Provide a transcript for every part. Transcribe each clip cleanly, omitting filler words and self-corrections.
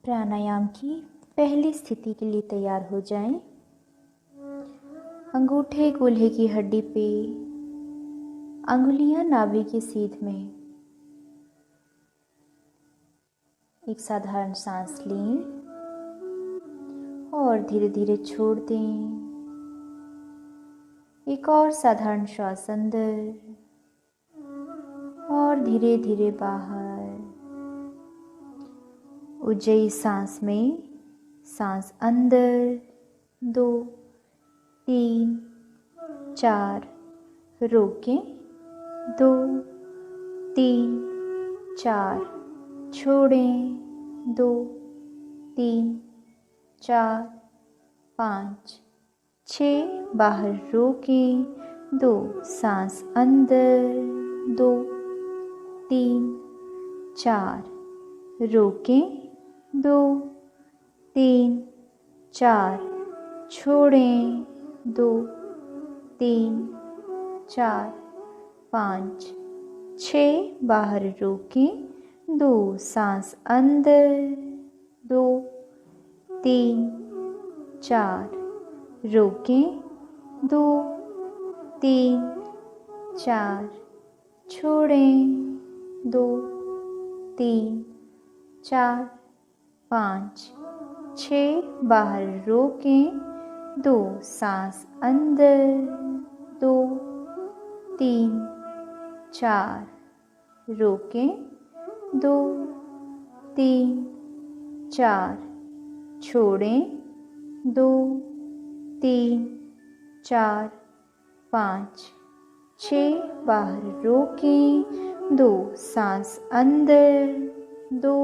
प्राणायाम की पहली स्थिति के लिए तैयार हो जाएं। अंगूठे कूल्हे की हड्डी पे, अंगुलियां नाभि की सीध में। एक साधारण सांस लें और धीरे धीरे छोड़ दें। एक और साधारण श्वास अंदर और धीरे धीरे बाहर। उज्जयी सांस में सांस अंदर 2, 3, 4, रोकें 2, 3, 4, छोड़ें 2, 3, 4, 5, 6, बाहर रोकें 2, सांस अंदर 2, 3, 4, रोकें 2, 3, 4, छोड़ें 2, 3, 4, 5, 6, बाहर रोकें 2, सांस अंदर 2, 3, 4, रोकें 2, 3, 4, छोड़ें 2, 3, 4, 5, 6, बाहर रोकें 2, सांस अंदर 2, 3, 4, रोकें 2, 3, 4, छोड़ें 2, 3, 4, 5, 6, बाहर रोकें 2, सांस अंदर 2,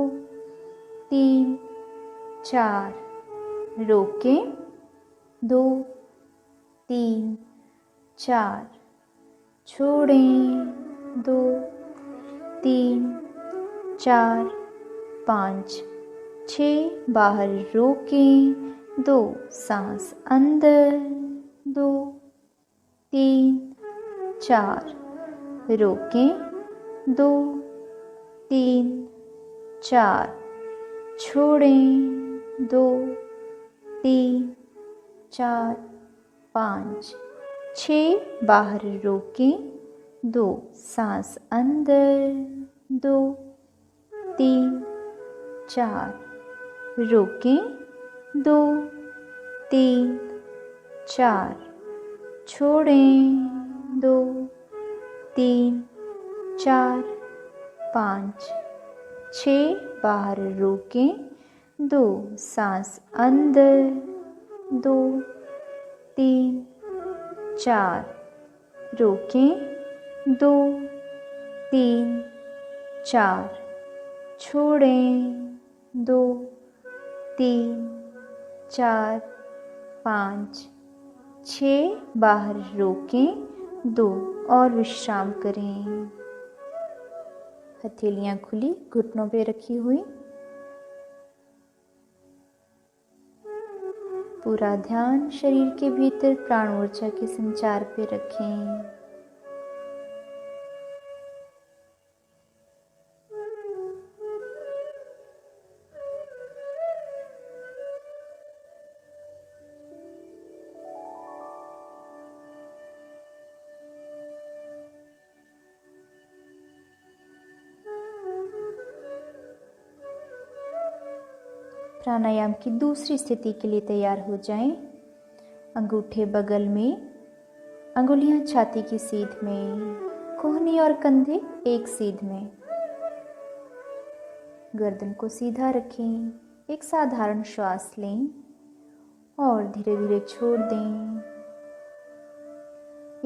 3, 4, रोकें 2, 3, 4, छोड़ें 2, 3, 4, 5, 6, बाहर रोकें 2, सांस अंदर 2, 3, 4, रोकें 2, 3, 4, छोड़ें 2, 3, 4, 5, 6, बाहर रोकें 2, सांस अंदर 2, 3, 4, रोकें 2, 3, 4, छोड़ें 2, 3, 4, 5, 6, बाहर रोकें 2, सांस अंदर 2, 3, 4, रोकें 2, 3, 4, छोड़ें 2, 3, 4, 5, 6, बाहर रोकें 2 और विश्राम करें। हथेलियां खुली, घुटनों पे रखी हुई। पूरा ध्यान शरीर के भीतर प्राण ऊर्जा के संचार पे रखें। प्राणायाम की दूसरी स्थिति के लिए तैयार हो जाएं। अंगूठे बगल में, अंगुलियां छाती की सीध में, कोहनी और कंधे एक सीध में। गर्दन को सीधा रखें। एक साधारण श्वास लें और धीरे धीरे छोड़ दें।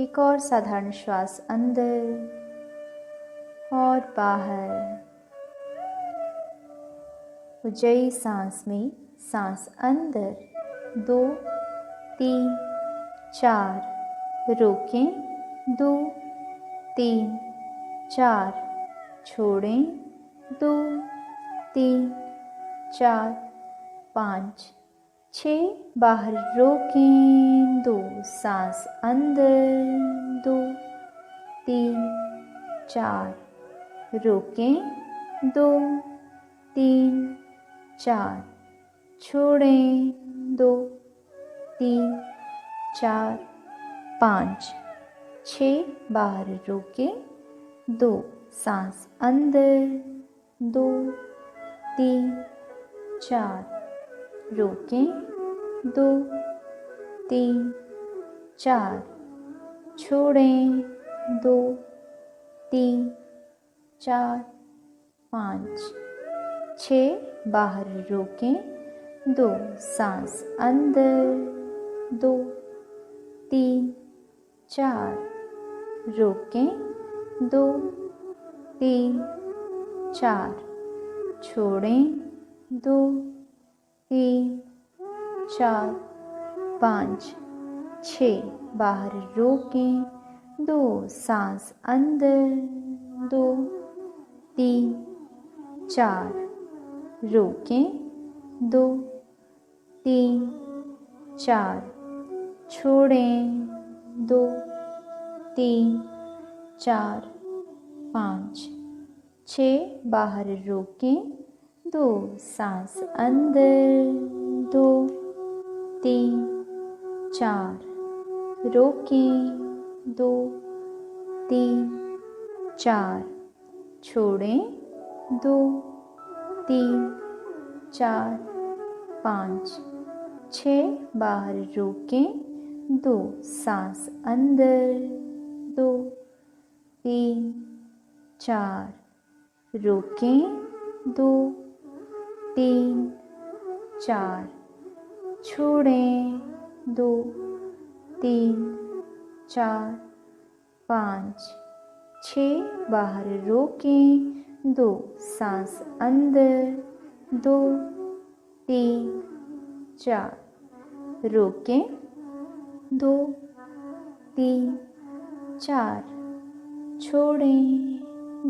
एक और साधारण श्वास अंदर और बाहर। उज्जयी सांस में सांस अंदर 2, 3, 4, रोकें 2, 3, 4, छोड़ें 2, 3, 4, 5, 6, बाहर रोकें 2, सांस अंदर 2, 3, 4, रोकें 2, 3, 4, छोड़ें, 2, 3, 4, 5, 6, बाहर रोकें, 2, सांस अंदर, 2, 3, 4, रोकें, 2, 3, 4, छोड़ें, 2, 3, 4, 5, 6, बाहर रोकें, 2, सांस अंदर, 2, 3, 4, रोकें, 2, 3, 4, छोड़ें, 2, 3, 4, 5, 6, बाहर रोकें, 2, सांस अंदर, 2, 3, 4, रोकें, 2, 3, 4, छोड़ें, 2, 3, 4, 5, 6, बाहर रोकें, 2, सांस अंदर, 2, 3, 4, रोकें, 2, 3, 4, छोड़ें, 2, 3, 4, 5, 6, बाहर रोकें, 2, सांस अंदर, 2, 3, 4, रोकें, 2, 3, 4, छोड़ें, 2, 3, 4, 5, 6, बाहर रोकें, 2, सांस अंदर, 2, 3, 4, रोकें, 2, 3, 4, छोड़ें,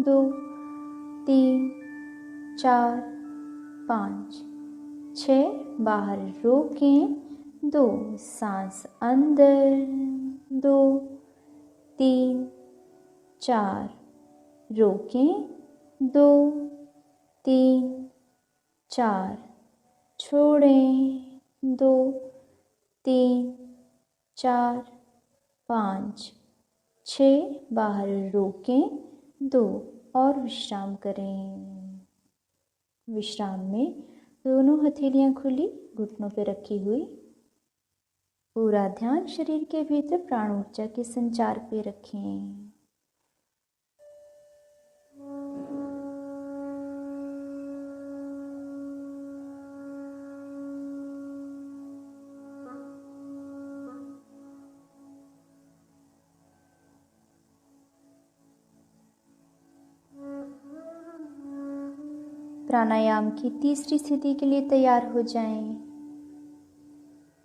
2, 3, 4, 5, 6, बाहर रोकें, 2, सांस अंदर, 2, 3, 4, रोकें, 2, 3, 4, छोड़ें, 2, 3, 4, 5, 6, बाहर रोकें, 2 और विश्राम करें। विश्राम में दोनों हथेलियां खुली, घुटनों पर रखी हुई। पूरा ध्यान शरीर के भीतर प्राण ऊर्जा के संचार पे रखें। प्राणायाम की तीसरी स्थिति के लिए तैयार हो जाएं।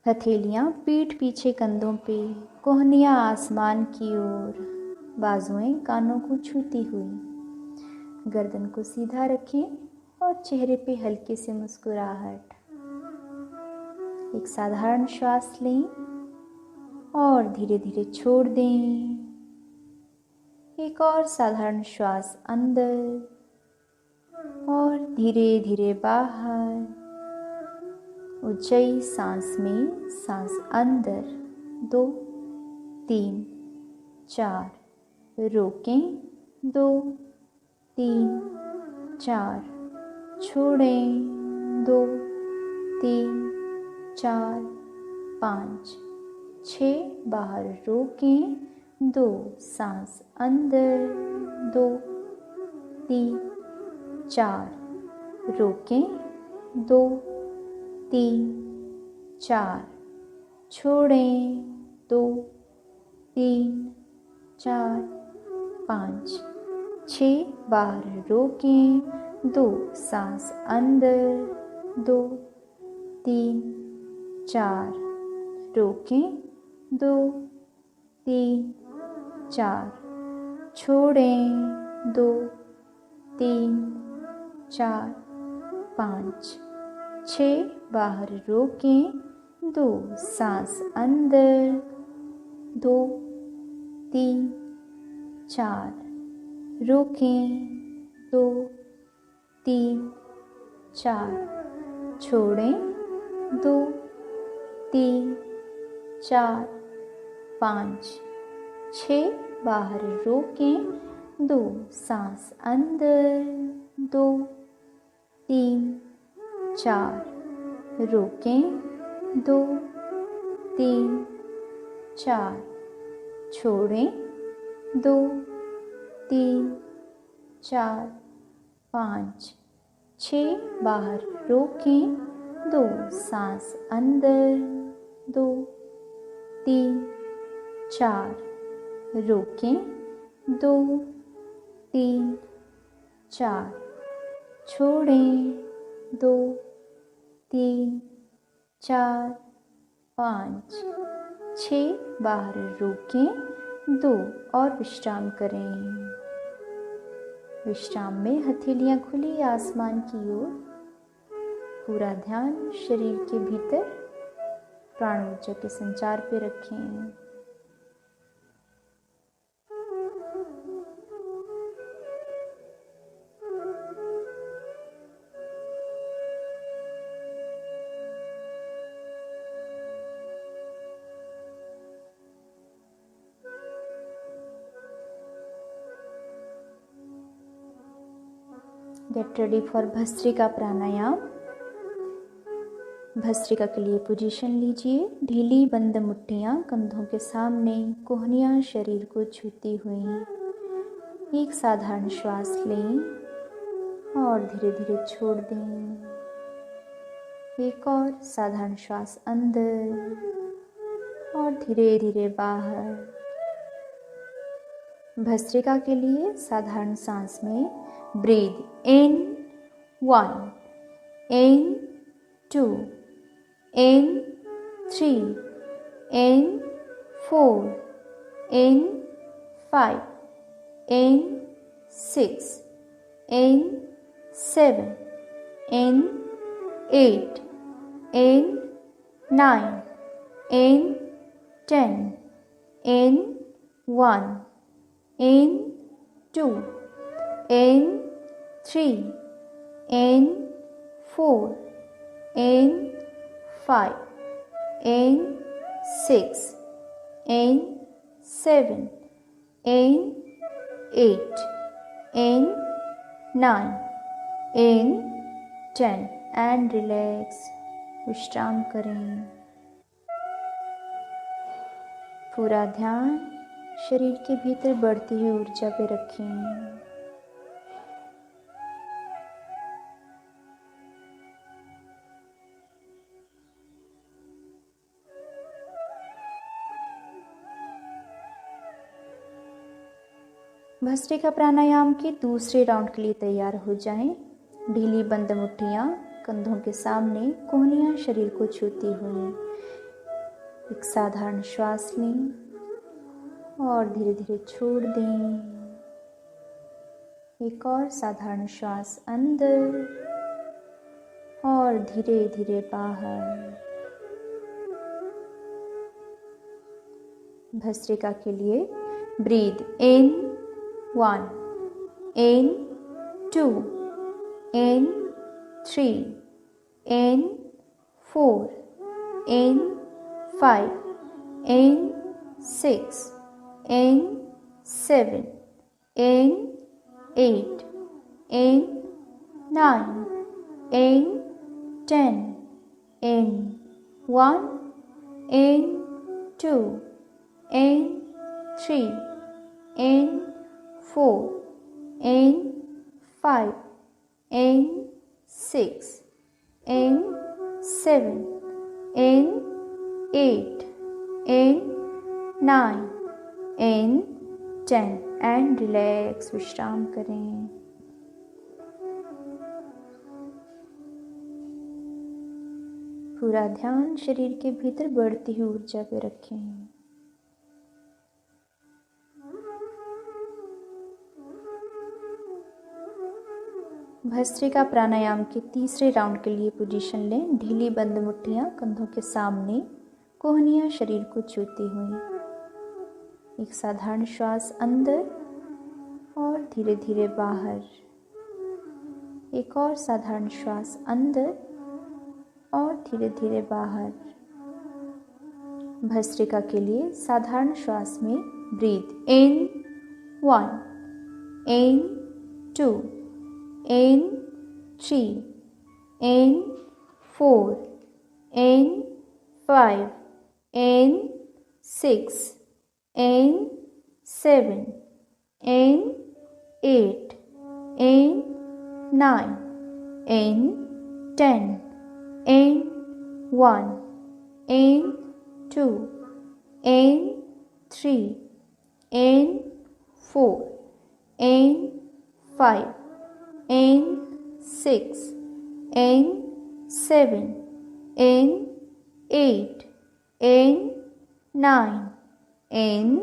हथेलियां पीठ पीछे कंधों पे, कोहनियां आसमान की ओर, बाजुएं कानों को छूती हुई। गर्दन को सीधा रखें और चेहरे पे हल्की सी मुस्कुराहट। एक साधारण श्वास लें और धीरे धीरे छोड़ दें। एक और साधारण श्वास अंदर और धीरे धीरे बाहर। ऊंचाई सांस में, सांस अंदर, 2, 3, 4, रोकें, 2, 3, 4, छोड़ें, 2, 3, 4, 5, 6, बाहर रोकें, 2, सांस अंदर, 2, 3, 4, रोकें, 2, 3, 4, छोड़ें, 2, 3, 4, 5, 6, बाहर रोकें, 2, सांस अंदर, 2, 3, 4, रोकें, 2, 3, 4, छोड़ें, 2, 3, 4, 5, 6, बाहर रोकें, 2, सांस अंदर, 2, 3, 4, रोकें, 2, 3, 4, छोड़ें, 2 3 4 5 6, बाहर रोकें, 2 सांस अंदर, 2 3 4 रोकें, 2 3 4 छोड़ें, 2 3 4 5 6, बाहर रोकें, 2 सांस अंदर, 2 3 4 रोकें, 2 3 4 छोड़ें, 2 3 4 5 6, बाहर रोकें, 2 और विश्राम करें। विश्राम में हथेलियां खुली आसमान की ओर, पूरा ध्यान शरीर के भीतर प्राण ऊर्जा के संचार पे रखें। गेट रेडी फॉर भस्त्रिका प्राणायाम। भस्त्रिका के लिए पोजीशन लीजिए। ढीली बंद मुट्ठियां कंधों के सामने, कोहनियां शरीर को छूती हुई। एक साधारण श्वास लें और धीरे धीरे छोड़ दें। एक और साधारण श्वास अंदर और धीरे धीरे बाहर। भस्त्रिका के लिए साधारण सांस में breathe in 1, in 2, in 3, in 4, in 5, in 6, in 7, in 8, in 9, in 10, in 1, in 2, in 3, in 4, in 5, in 6, in 7, in 8, in 9, in 10 and relax। विश्राम करें। पूरा ध्यान शरीर के भीतर बढ़ती हुई ऊर्जा पे रखें। भस्त्रिका प्राणायाम के दूसरे राउंड के लिए तैयार हो जाएं। ढीली बंद मुट्ठियां कंधों के सामने, कोहनियां शरीर को छूती हुई। एक साधारण श्वास लें और धीरे धीरे छोड़ दें। एक और साधारण श्वास अंदर और धीरे धीरे बाहर। भस्त्रिका के लिए breathe in 1, in 2, in 3, in 4, in 5, in 6, in 7, in 8, in 9, in 10, in 1, in 2, in 3, in 4, in 5, in 6, in 7, in 8, in 9, in 10 and relax। विश्राम करें। पूरा ध्यान शरीर के भीतर बढ़ती हुई ऊर्जा पे रखें। भस्त्रिका प्राणायाम के तीसरे राउंड के लिए पोजीशन लें। ढीली बंद मुट्ठियां कंधों के सामने, कोहनियां शरीर को छूती हुई। एक साधारण श्वास अंदर और धीरे धीरे बाहर। एक और साधारण श्वास अंदर और धीरे धीरे बाहर। भस्त्रिका के लिए साधारण श्वास में breathe in 1, in 2, in 3, in 4, in 5, in 6, in 7, in 8, in 9, in 10, in 1, in 2, in 3, in 4, in 5, in 6, in 7, in 8, in 9, in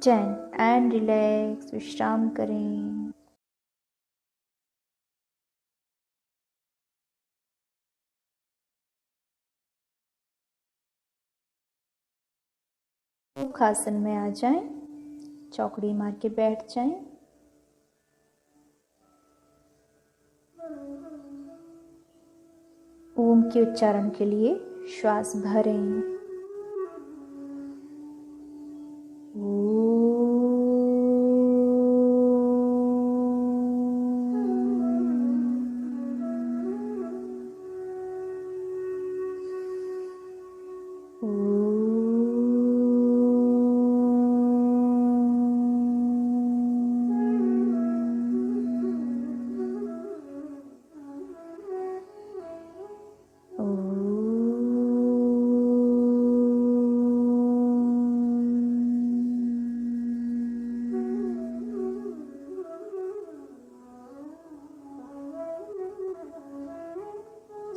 10 and relax. विश्राम करें। मुखासन में आ जाएं, चौकड़ी मार के बैठ जाएं। ओम के उच्चारण के लिए श्वास भरें।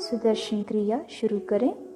सुदर्शन क्रिया शुरू करें।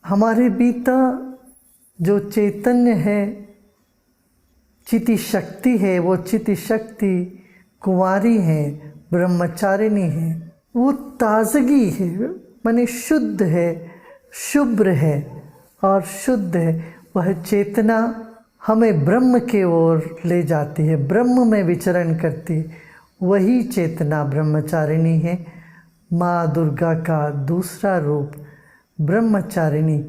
हमारे भीतर जो चैतन्य है, चिति शक्ति है, वो चिति शक्ति कुंवारी है, ब्रह्मचारिणी है, वो ताजगी है, माने शुद्ध है, शुभ्र है और शुद्ध है। वह चेतना हमें ब्रह्म के ओर ले जाती है, ब्रह्म में विचरण करती है। वही चेतना ब्रह्मचारिणी है। माँ दुर्गा का दूसरा रूप ब्रह्मचारिणी,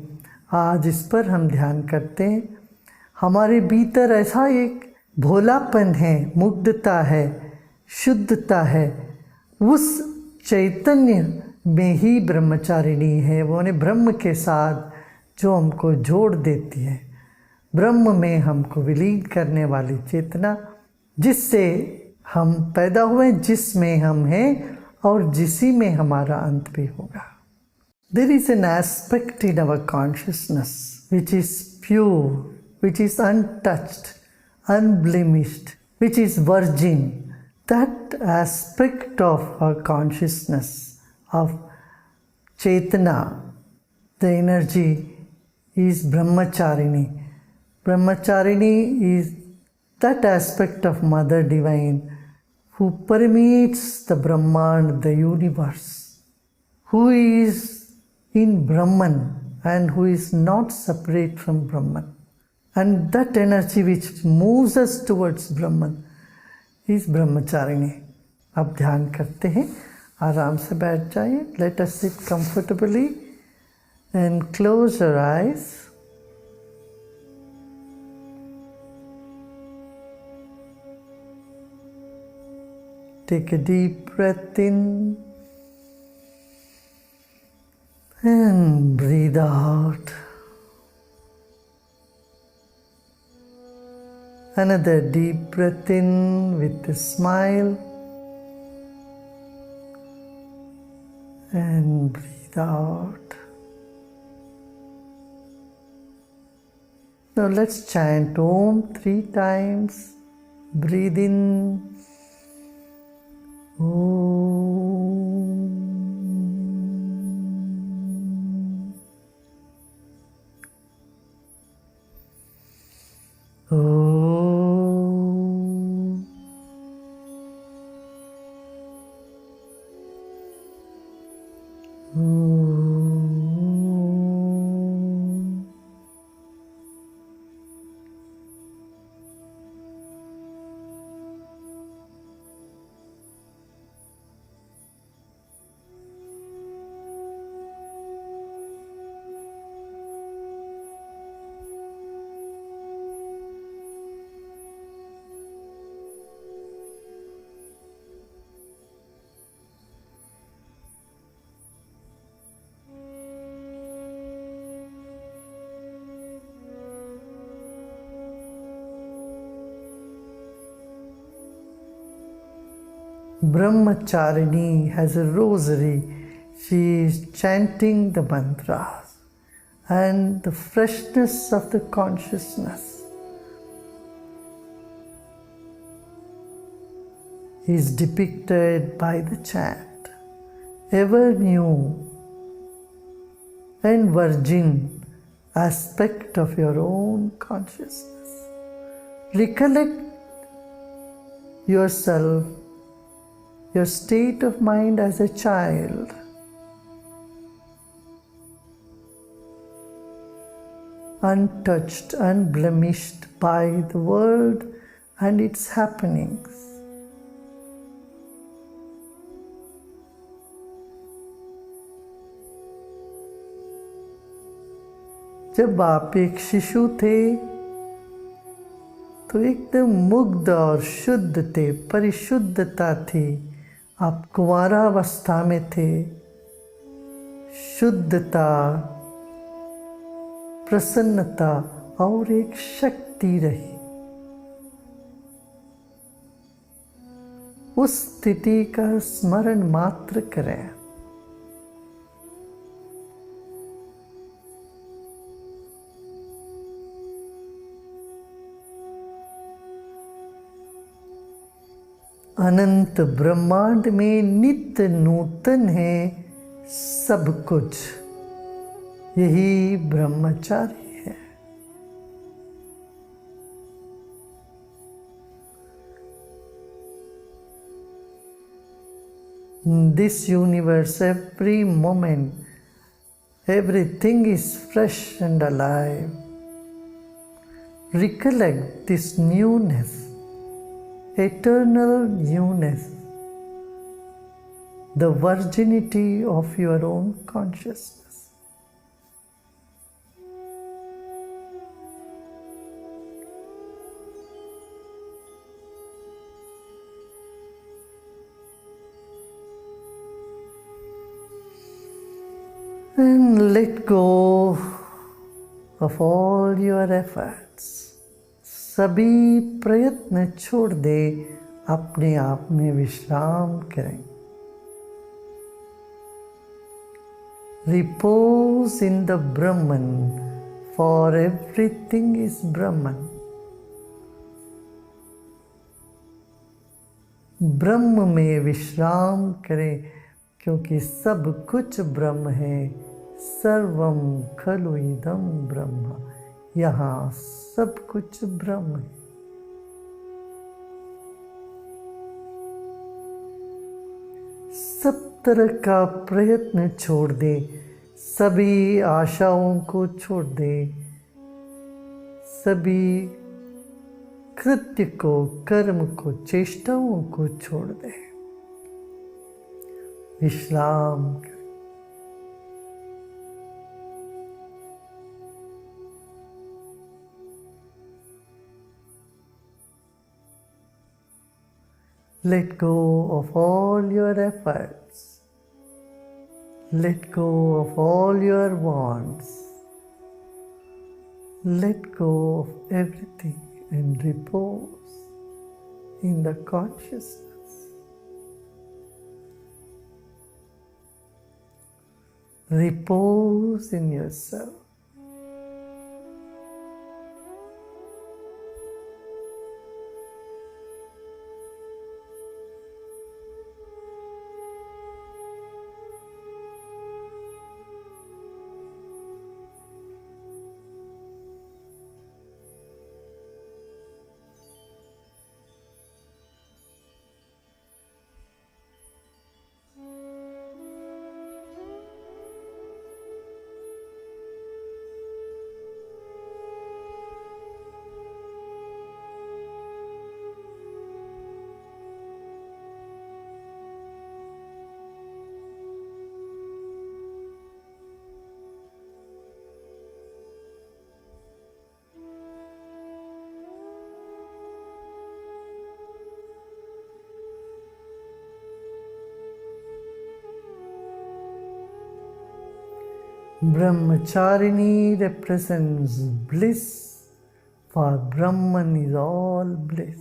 आज इस पर हम ध्यान करते हैं। हमारे भीतर ऐसा एक भोलापन है, मुग्धता है, शुद्धता है। उस चैतन्य में ही ब्रह्मचारिणी है। वो ने ब्रह्म के साथ जो हमको जोड़ देती है, ब्रह्म में हमको विलीन करने वाली चेतना, जिससे हम पैदा हुए, जिसमें हम हैं और जिसी में हमारा अंत भी होगा। There is an aspect in our consciousness which is pure, which is untouched, unblemished, which is virgin. That aspect of our consciousness, of Chaitana, the energy, is Brahmacharini. Brahmacharini is that aspect of Mother Divine who permeates the Brahman, the universe, who is in Brahman and who is not separate from Brahman. And that energy which moves us towards Brahman is Brahmacharini. अब ध्यान करते हैं, आराम से बैठ जाइए। Let us sit comfortably and close your eyes. Take a deep breath in and breathe out. Another deep breath in with a smile and breathe out. Now let's chant Om 3 times. Breathe in Om. Brahmacharini has a rosary. She is chanting the mantras, and the freshness of the consciousness is depicted by the chant. Ever new and virgin aspect of your own consciousness. Recollect yourself, your state of mind as a child. Untouched, unblemished by the world and its happenings. जब आप एक शिशु थे तो एकदम मुग्ध और शुद्ध थे, परिशुद्धता थी। आप कुंवारावस्था में थे। शुद्धता, प्रसन्नता और एक शक्ति रही। उस स्थिति का स्मरण मात्र करें। अनंत ब्रह्मांड में नित्य नूतन है सब कुछ। यही ब्रह्मचारी है। In this universe, every moment, everything is fresh and alive. Recollect this newness, eternal newness, the virginity of your own consciousness. And let go of all your efforts. सभी प्रयत्न छोड़ दे, अपने आप में विश्राम करें। Repose in the Brahman, for everything is Brahman. ब्रह्म में विश्राम करें, क्योंकि सब कुछ ब्रह्म है। सर्वम खलु इदम ब्रह्म, यहाँ सब कुछ ब्रह्म है। सब तरह का प्रयत्न छोड़ दे, सभी आशाओं को छोड़ दे, सभी कृत्य को, कर्म को, चेष्टाओं को छोड़ दे। विश्राम कर। Let go of all your efforts. Let go of all your wants. Let go of everything and repose in the consciousness. Repose in yourself. Brahmacharini represents bliss, for Brahman is all bliss.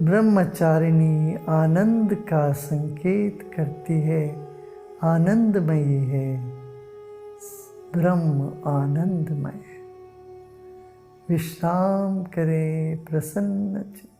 Brahmacharini आनंद का संकेत करती है, आनंदमयी है, ब्रह्म आनंदमय है। विश्राम करें प्रसन्न चित्त।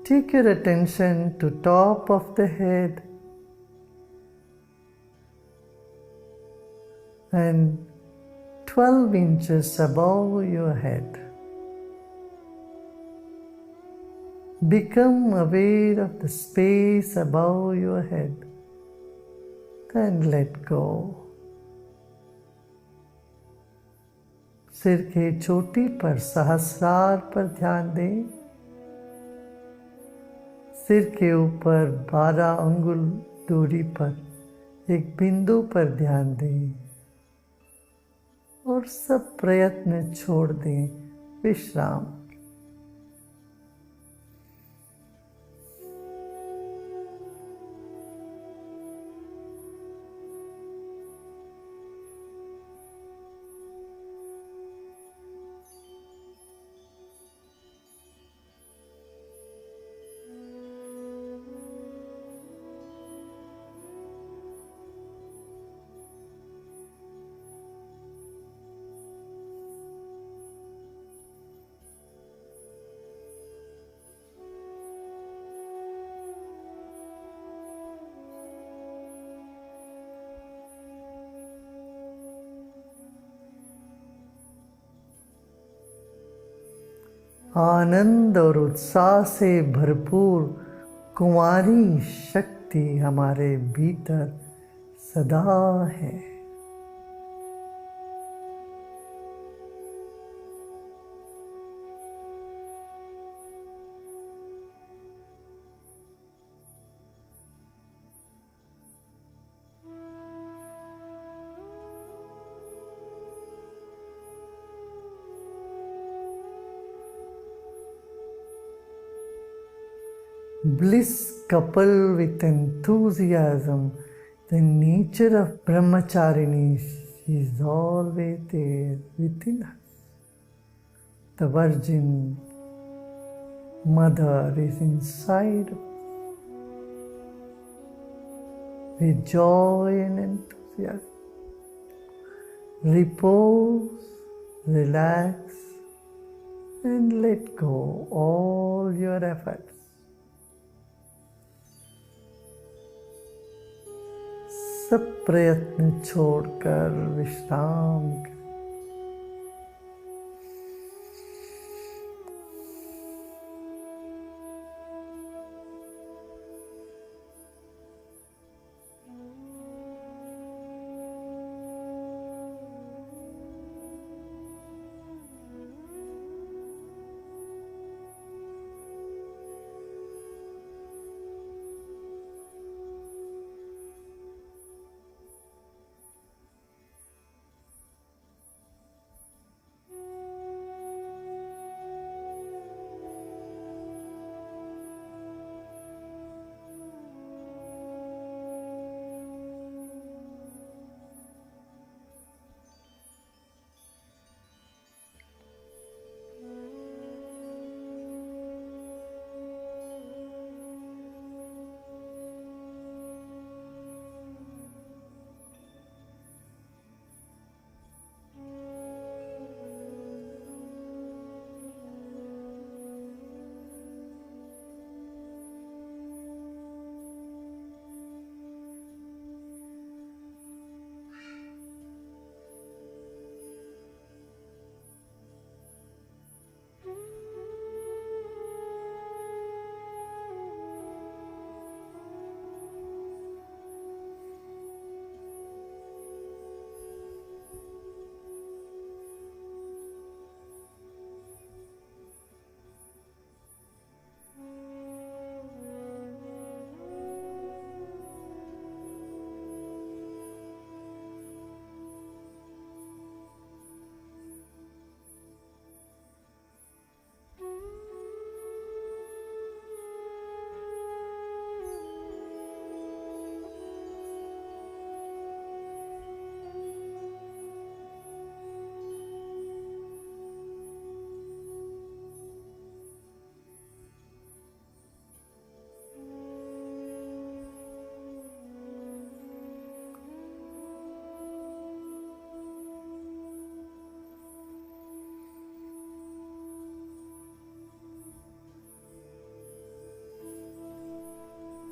Take your attention to top of the head and 12 inches above your head. Become aware of the space above your head and let go. सिर के चोटी पर सहस्रार पर ध्यान दें। सिर के ऊपर 12 अंगुल दूरी पर एक बिंदु पर ध्यान दें और सब प्रयत्न छोड़ दें। विश्राम। आनंद और उत्साह से भरपूर कुंवारी शक्ति हमारे भीतर सदा है। Bliss coupled with enthusiasm, the nature of Brahmacharini is always there within us. The Virgin Mother is inside us with joy and enthusiasm. Repose, relax, and let go all your efforts. सब प्रयत्न छोड़कर विश्राम करें।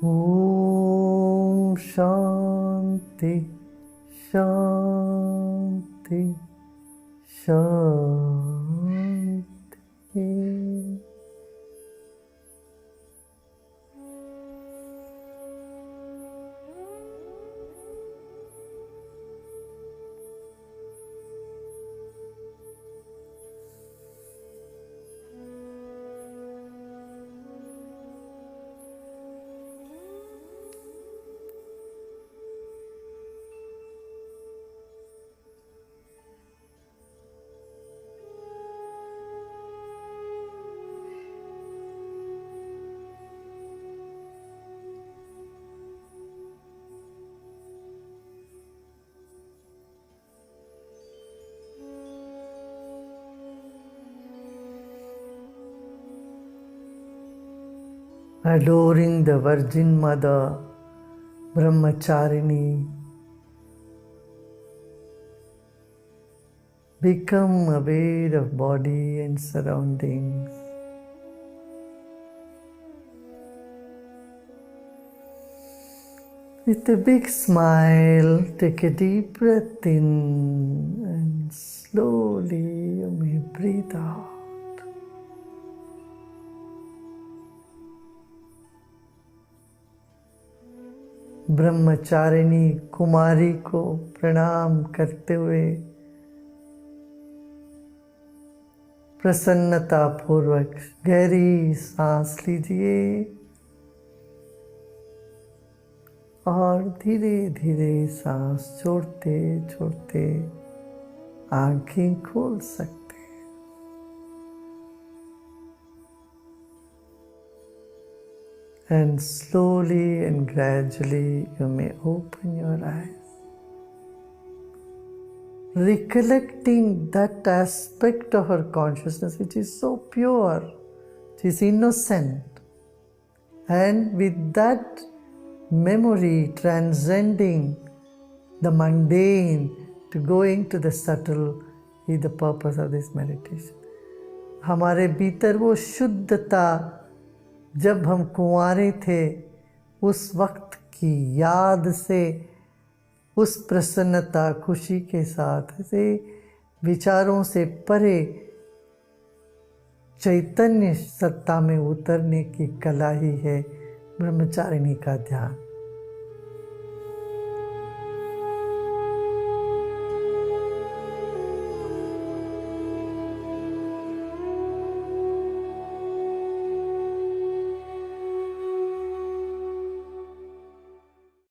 ओम शांति शांति शांति। Adoring the Virgin Mother, Brahmacharini, become aware of body and surroundings. With a big smile, take a deep breath in and slowly you may breathe out. Brahmacharini कुमारी को प्रणाम करते हुए प्रसन्नता पूर्वक गहरी सांस लीजिए और धीरे धीरे सांस छोड़ते छोड़ते आंखें खोल सकते हैं। And slowly and gradually you may open your eyes, recollecting that aspect of our consciousness which is so pure, which is innocent, and with that memory transcending the mundane to going to the subtle is the purpose of this meditation. हमारे भीतर वो शुद्धता जब हम कुंवारे थे उस वक्त की याद से, उस प्रसन्नता खुशी के साथ से विचारों से परे चैतन्य सत्ता में उतरने की कला ही है ब्रह्मचारिणी का ध्यान।